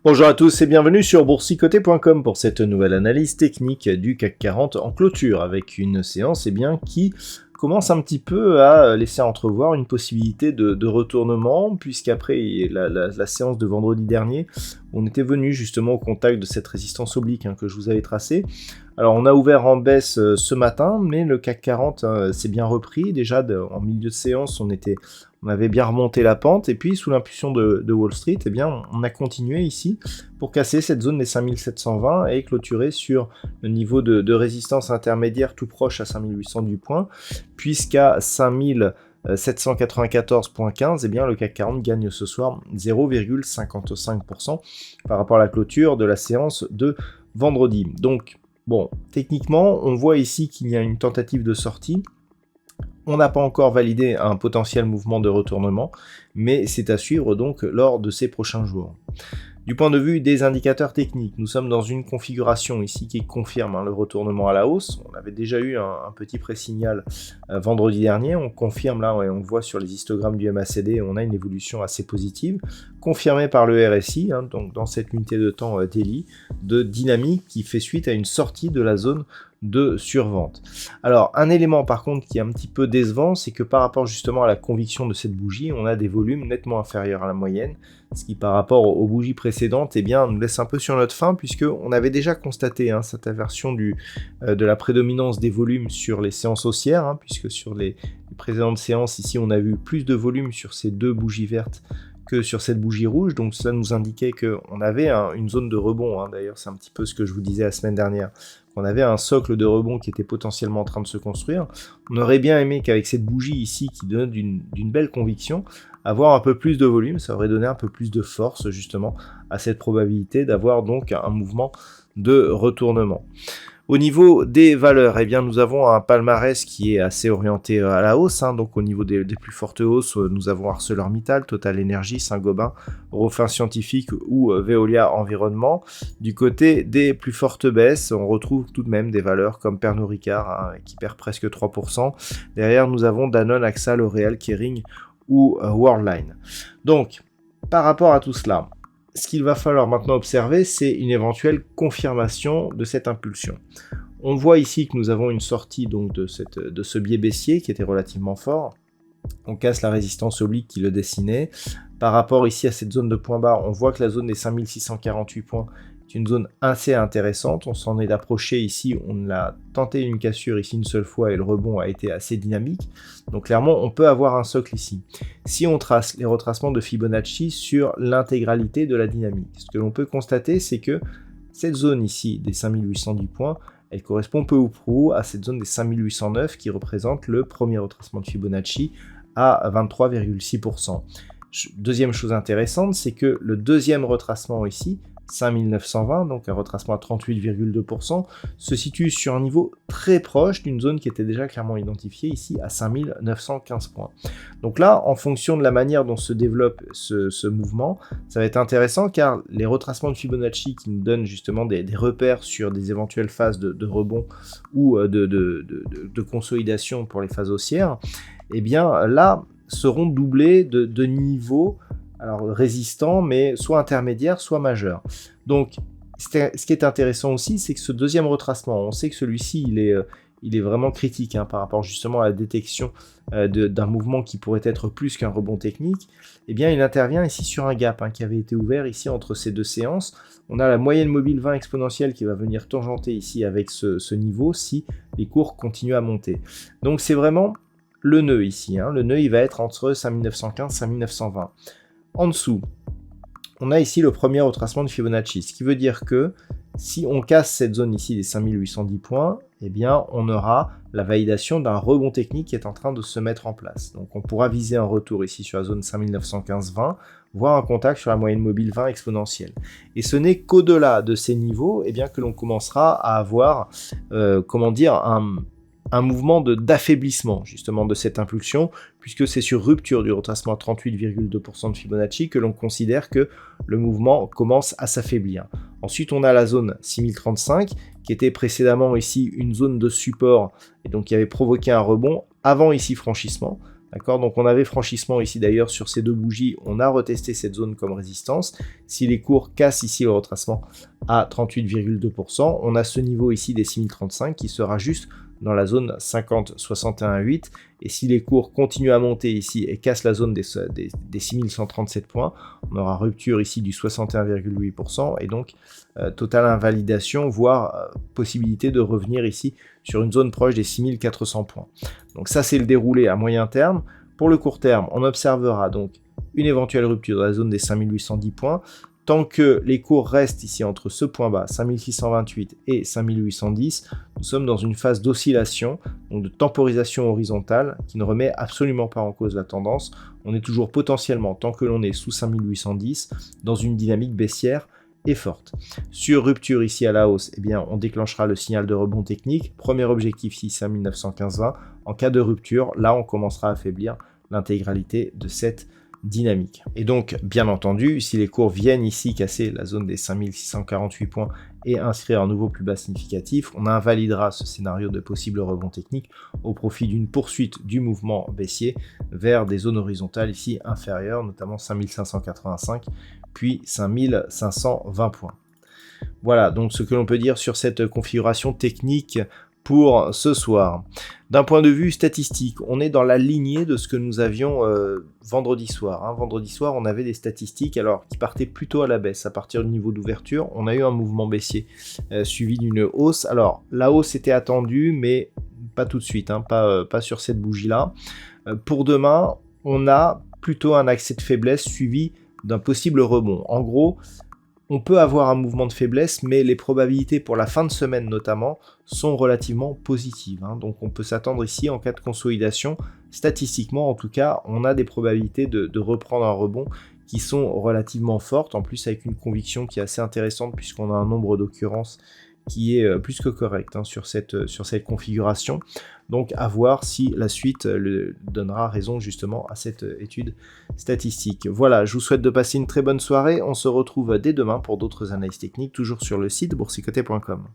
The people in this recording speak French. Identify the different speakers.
Speaker 1: Bonjour à tous et bienvenue sur boursicoté.com pour cette nouvelle analyse technique du CAC 40 en clôture avec une séance qui commence un petit peu à laisser entrevoir une possibilité de retournement puisqu'après la séance de vendredi dernier on était venu justement au contact de cette résistance oblique que je vous avais tracée. Alors on a ouvert en baisse ce matin mais le CAC 40 s'est bien repris déjà en milieu de séance on avait bien remonté la pente et puis sous l'impulsion de Wall Street, on a continué ici pour casser cette zone des 5720 et clôturer sur le niveau de résistance intermédiaire tout proche à 5800 du point, puisqu'à 5794.15, le CAC 40 gagne ce soir 0,55% par rapport à la clôture de la séance de vendredi. Donc, bon, techniquement, on voit ici qu'il y a une tentative de sortie. On n'a pas encore validé un potentiel mouvement de retournement, mais c'est à suivre donc lors de ces prochains jours. Du point de vue des indicateurs techniques, nous sommes dans une configuration ici qui confirme le retournement à la hausse. On avait déjà eu un petit pré-signal vendredi dernier, on confirme là, et on le voit sur les histogrammes du MACD, on a une évolution assez positive, confirmée par le RSI, donc dans cette unité de temps daily, de dynamique qui fait suite à une sortie de la zone de survente. Alors un élément par contre qui est un petit peu décevant, c'est que par rapport justement à la conviction de cette bougie, on a des volumes nettement inférieurs à la moyenne, ce qui par rapport aux bougies précédentes nous laisse un peu sur notre faim, puisque on avait déjà constaté cette inversion de la prédominance des volumes sur les séances haussières, puisque sur les précédentes séances ici on a vu plus de volume sur ces deux bougies vertes que sur cette bougie rouge, donc cela nous indiquait qu'on avait une zone de rebond, d'ailleurs c'est un petit peu ce que je vous disais la semaine dernière, qu'on avait un socle de rebond qui était potentiellement en train de se construire. On aurait bien aimé qu'avec cette bougie ici qui donne d'une belle conviction, avoir un peu plus de volume, ça aurait donné un peu plus de force justement à cette probabilité d'avoir donc un mouvement de retournement. Au niveau des valeurs, nous avons un palmarès qui est assez orienté à la hausse, donc au niveau des plus fortes hausses, nous avons ArcelorMittal, Total Energy, Saint-Gobain, Eurofins Scientifique ou Veolia Environnement. Du côté des plus fortes baisses, on retrouve tout de même des valeurs comme Pernod Ricard qui perd presque 3%. Derrière, nous avons Danone, AXA, L'Oréal, Kering ou Worldline. Donc, par rapport à tout cela, ce qu'il va falloir maintenant observer, c'est une éventuelle confirmation de cette impulsion. On voit ici que nous avons une sortie donc de ce biais baissier qui était relativement fort. On casse la résistance oblique qui le dessinait. Par rapport ici à cette zone de point bas, on voit que la zone des 5648 points est une zone assez intéressante. On s'en est approché ici, on a tenté une cassure ici une seule fois et le rebond a été assez dynamique. Donc clairement, on peut avoir un socle ici. Si on trace les retracements de Fibonacci sur l'intégralité de la dynamique, ce que l'on peut constater, c'est que cette zone ici des 5810 points, elle correspond peu ou prou à cette zone des 5809 qui représente le premier retracement de Fibonacci à 23,6%. Deuxième chose intéressante, c'est que le deuxième retracement ici, 5920, donc un retracement à 38,2%, se situe sur un niveau très proche d'une zone qui était déjà clairement identifiée ici à 5915 points. Donc là, en fonction de la manière dont se développe ce mouvement, ça va être intéressant car les retracements de Fibonacci qui nous donnent justement des repères sur des éventuelles phases de rebond ou de consolidation pour les phases haussières, là seront doublés de niveaux résistants, mais soit intermédiaires, soit majeurs. Donc, ce qui est intéressant aussi, c'est que ce deuxième retracement, on sait que celui-ci, il est vraiment critique par rapport justement à la détection d'un mouvement qui pourrait être plus qu'un rebond technique. Il intervient ici sur un gap qui avait été ouvert ici entre ces deux séances. On a la moyenne mobile 20 exponentielle qui va venir tangenter ici avec ce niveau si les cours continuent à monter. Donc, c'est vraiment le nœud ici. Le nœud, il va être entre 5915 et 5920. En dessous, on a ici le premier retracement de Fibonacci, ce qui veut dire que si on casse cette zone ici des 5810 points, eh bien on aura la validation d'un rebond technique qui est en train de se mettre en place. Donc on pourra viser un retour ici sur la zone 5915-20, voire un contact sur la moyenne mobile 20 exponentielle. Et ce n'est qu'au-delà de ces niveaux eh bien, que l'on commencera à avoir un mouvement d'affaiblissement justement de cette impulsion, puisque c'est sur rupture du retracement à 38,2% de Fibonacci que l'on considère que le mouvement commence à s'affaiblir. Ensuite, on a la zone 6035, qui était précédemment ici une zone de support, et donc qui avait provoqué un rebond avant ici franchissement. D'accord, donc on avait franchissement ici d'ailleurs sur ces deux bougies, on a retesté cette zone comme résistance. Si les cours cassent ici le retracement à 38,2%, on a ce niveau ici des 6035 qui sera juste dans la zone 50-61,8, et si les cours continuent à monter ici et cassent la zone des 6137 points, on aura rupture ici du 61,8%, et donc totale invalidation, voire possibilité de revenir ici sur une zone proche des 6400 points. Donc ça c'est le déroulé à moyen terme. Pour le court terme, on observera donc une éventuelle rupture de la zone des 5810 points, tant que les cours restent ici entre ce point bas, 5628 et 5810, nous sommes dans une phase d'oscillation, donc de temporisation horizontale, qui ne remet absolument pas en cause la tendance. On est toujours potentiellement, tant que l'on est sous 5810, dans une dynamique baissière et forte. Sur rupture ici à la hausse, eh bien, on déclenchera le signal de rebond technique. Premier objectif ici, 5915-20. En cas de rupture, là, on commencera à affaiblir l'intégralité de cette dynamique. Et donc, bien entendu, si les cours viennent ici casser la zone des 5648 points et inscrire un nouveau plus bas significatif, on invalidera ce scénario de possible rebond technique au profit d'une poursuite du mouvement baissier vers des zones horizontales ici inférieures, notamment 5585 puis 5520 points. Voilà donc ce que l'on peut dire sur cette configuration technique pour ce soir. D'un point de vue statistique, on est dans la lignée de ce que nous avions vendredi soir. Vendredi soir, on avait des statistiques alors qui partaient plutôt à la baisse. À partir du niveau d'ouverture, on a eu un mouvement baissier suivi d'une hausse. Alors, la hausse était attendue, mais pas tout de suite, pas sur cette bougie-là. Pour demain, on a plutôt un accès de faiblesse suivi d'un possible rebond. En gros, on peut avoir un mouvement de faiblesse, mais les probabilités pour la fin de semaine notamment sont relativement positives. Donc on peut s'attendre ici en cas de consolidation, statistiquement en tout cas, on a des probabilités de reprendre un rebond qui sont relativement fortes, en plus avec une conviction qui est assez intéressante puisqu'on a un nombre d'occurrences qui est plus que correct sur cette configuration. Donc à voir si la suite donnera raison justement à cette étude statistique. Voilà, je vous souhaite de passer une très bonne soirée. On se retrouve dès demain pour d'autres analyses techniques, toujours sur le site boursicoté.com.